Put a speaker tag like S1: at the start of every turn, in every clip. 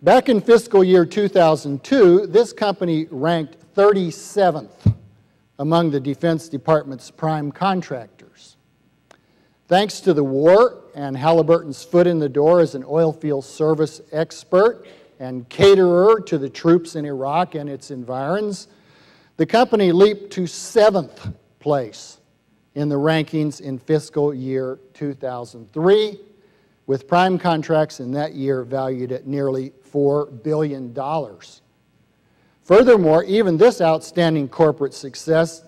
S1: Back in fiscal year 2002, this company ranked 37th among the Defense Department's prime contractors. Thanks to the war and Halliburton's foot in the door as an oil field service expert and caterer to the troops in Iraq and its environs, the company leaped to 7th place in the rankings in fiscal year 2003, with prime contracts in that year valued at nearly $4 billion. Furthermore, even this outstanding corporate success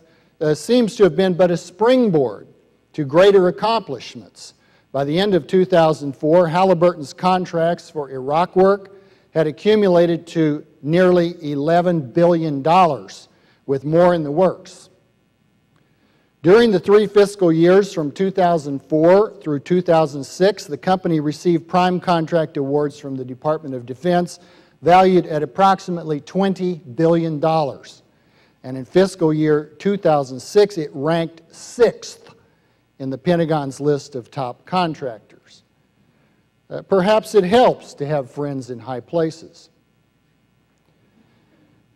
S1: seems to have been but a springboard to greater accomplishments. By the end of 2004, Halliburton's contracts for Iraq work had accumulated to nearly $11 billion, with more in the works. During the 3 fiscal years from 2004 through 2006, the company received prime contract awards from the Department of Defense valued at approximately $20 billion. And in fiscal year 2006, it ranked 6th in the Pentagon's list of top contractors. Perhaps it helps to have friends in high places.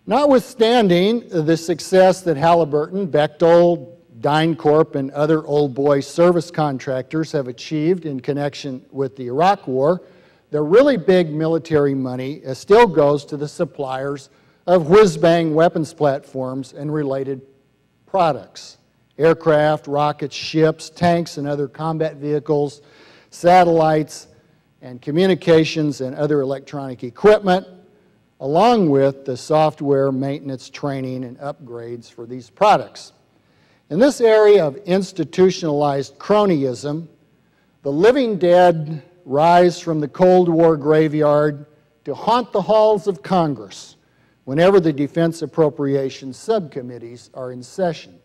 S1: Notwithstanding the success that Halliburton, Bechtel, DynCorp, and other old boy service contractors have achieved in connection with the Iraq War, the really big military money still goes to the suppliers of whiz-bang weapons platforms and related products: aircraft, rockets, ships, tanks, and other combat vehicles, satellites, and communications and other electronic equipment, along with the software, maintenance, training, and upgrades for these products. In this area of institutionalized cronyism, the living dead rise from the Cold War graveyard to haunt the halls of Congress whenever the Defense Appropriations subcommittees are in session.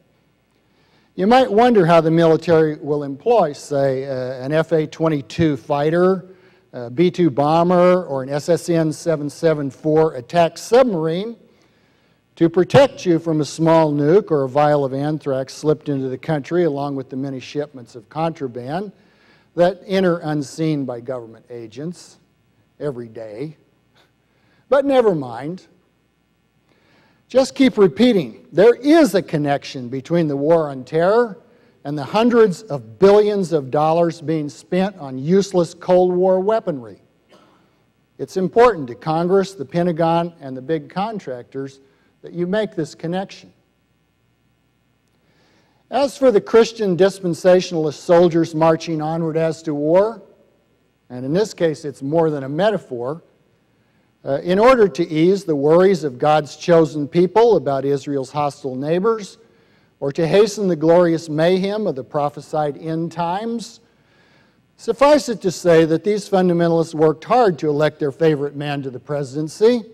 S1: You might wonder how the military will employ, say, an FA-22 fighter, a B-2 bomber, or an SSN-774 attack submarine to protect you from a small nuke or a vial of anthrax slipped into the country, along with the many shipments of contraband that enter unseen by government agents every day. But never mind. Just keep repeating. There is a connection between the war on terror and the hundreds of billions of dollars being spent on useless Cold War weaponry. It's important to Congress, the Pentagon, and the big contractors that you make this connection. As for the Christian dispensationalist soldiers marching onward as to war, and in this case it's more than a metaphor, in order to ease the worries of God's chosen people about Israel's hostile neighbors, or to hasten the glorious mayhem of the prophesied end times, suffice it to say that these fundamentalists worked hard to elect their favorite man to the presidency,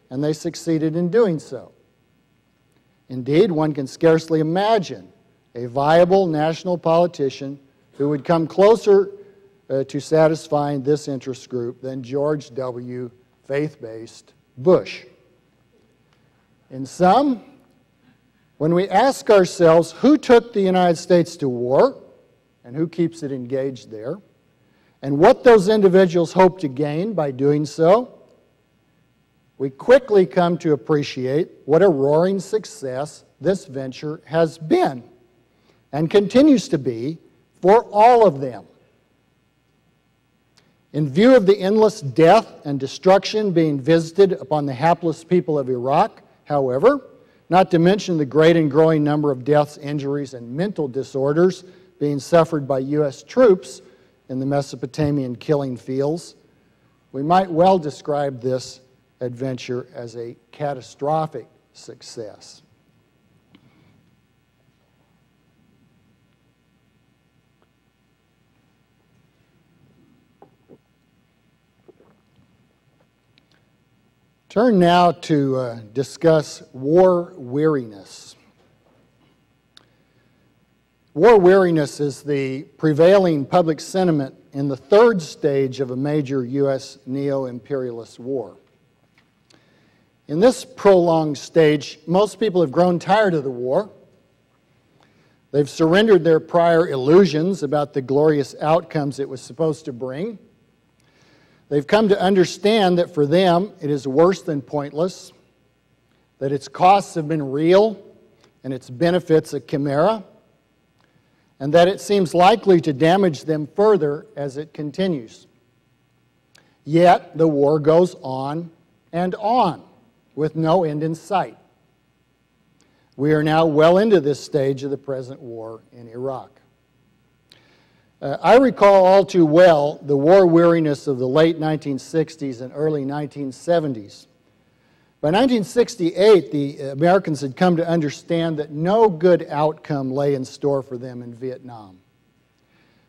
S1: and they succeeded in doing so. Indeed, one can scarcely imagine a viable national politician who would come closer to satisfying this interest group than George W. faith-based Bush. In sum, when we ask ourselves who took the United States to war and who keeps it engaged there, and what those individuals hope to gain by doing so, we quickly come to appreciate what a roaring success this venture has been and continues to be for all of them. In view of the endless death and destruction being visited upon the hapless people of Iraq, however, not to mention the great and growing number of deaths, injuries, and mental disorders being suffered by U.S. troops in the Mesopotamian killing fields, we might well describe this adventure as a catastrophic success. Turn now to discuss war weariness. War weariness is the prevailing public sentiment in the third stage of a major U.S. neo-imperialist war. In this prolonged stage, most people have grown tired of the war. They've surrendered their prior illusions about the glorious outcomes it was supposed to bring. They've come to understand that for them it is worse than pointless, that its costs have been real and its benefits a chimera, and that it seems likely to damage them further as it continues. Yet the war goes on and on with no end in sight. We are now well into this stage of the present war in Iraq. I recall all too well the war weariness of the late 1960s and early 1970s. By 1968, the Americans had come to understand that no good outcome lay in store for them in Vietnam.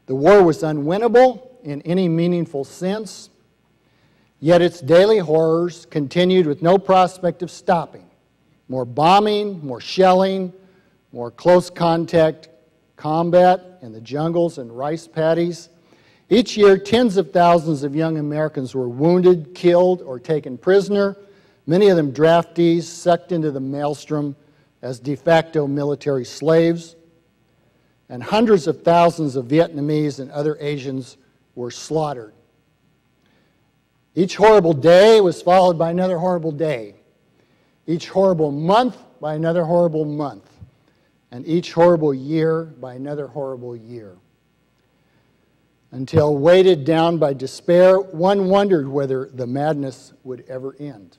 S1: The war was unwinnable in any meaningful sense, yet its daily horrors continued with no prospect of stopping. More bombing, more shelling, more close contact combat in the jungles and rice paddies. Each year, tens of thousands of young Americans were wounded, killed, or taken prisoner, many of them draftees sucked into the maelstrom as de facto military slaves, and hundreds of thousands of Vietnamese and other Asians were slaughtered. Each horrible day was followed by another horrible day. Each horrible month by another horrible month, and each horrible year by another horrible year. Until, weighted down by despair, one wondered whether the madness would ever end.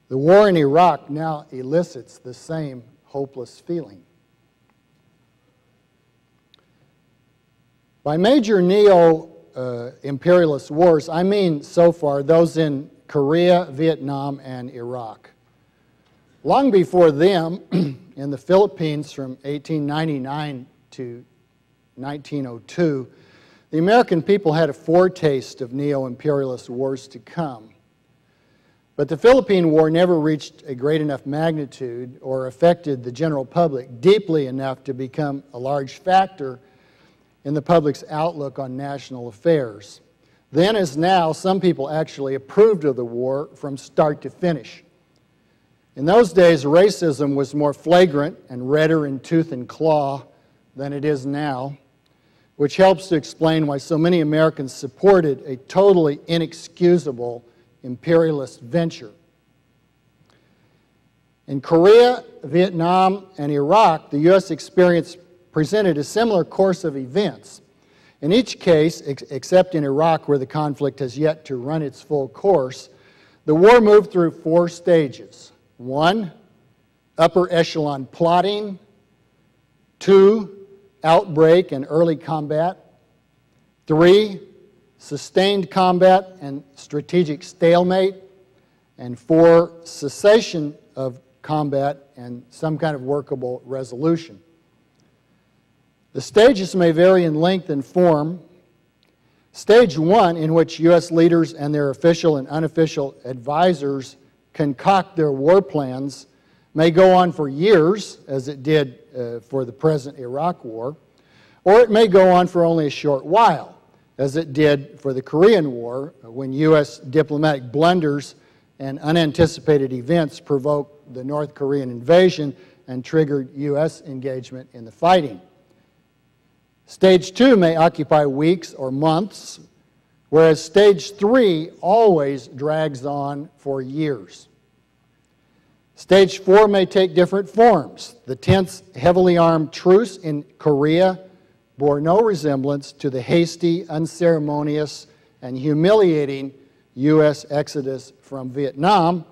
S1: The war in Iraq now elicits the same hopeless feeling. By major neo-imperialist wars, I mean so far those in Korea, Vietnam, and Iraq. Long before them, in the Philippines from 1899 to 1902, the American people had a foretaste of neo-imperialist wars to come. But the Philippine War never reached a great enough magnitude or affected the general public deeply enough to become a large factor in the public's outlook on national affairs. Then, as now, some people actually approved of the war from start to finish. In those days, racism was more flagrant and redder in tooth and claw than it is now, which helps to explain why so many Americans supported a totally inexcusable imperialist venture. In Korea, Vietnam, and Iraq, the U.S. experience presented a similar course of events. In each case, except in Iraq where the conflict has yet to run its full course, the war moved through 4 stages. 1, upper echelon plotting. 2, outbreak and early combat. 3, sustained combat and strategic stalemate. And 4, cessation of combat and some kind of workable resolution. The stages may vary in length and form. Stage 1, in which U.S. leaders and their official and unofficial advisors concoct their war plans, may go on for years, as it did for the present Iraq War, or it may go on for only a short while, as it did for the Korean War, when U.S. diplomatic blunders and unanticipated events provoked the North Korean invasion and triggered U.S. engagement in the fighting. Stage 2 may occupy weeks or months, whereas Stage 3 always drags on for years. Stage 4 may take different forms. The tense, heavily armed truce in Korea bore no resemblance to the hasty, unceremonious, and humiliating U.S. exodus from Vietnam,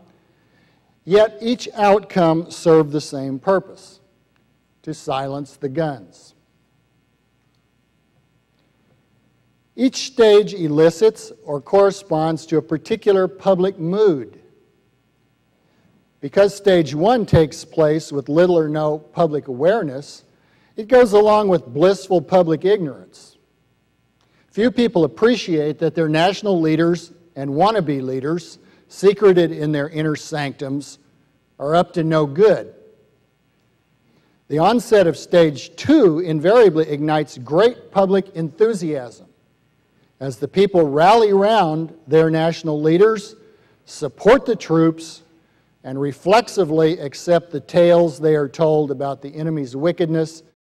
S1: yet each outcome served the same purpose: to silence the guns. Each stage elicits or corresponds to a particular public mood. Because Stage 1 takes place with little or no public awareness, it goes along with blissful public ignorance. Few people appreciate that their national leaders and wannabe leaders, secreted in their inner sanctums, are up to no good. The onset of Stage 2 invariably ignites great public enthusiasm as the people rally around their national leaders, support the troops, and reflexively accept the tales they are told about the enemy's wickedness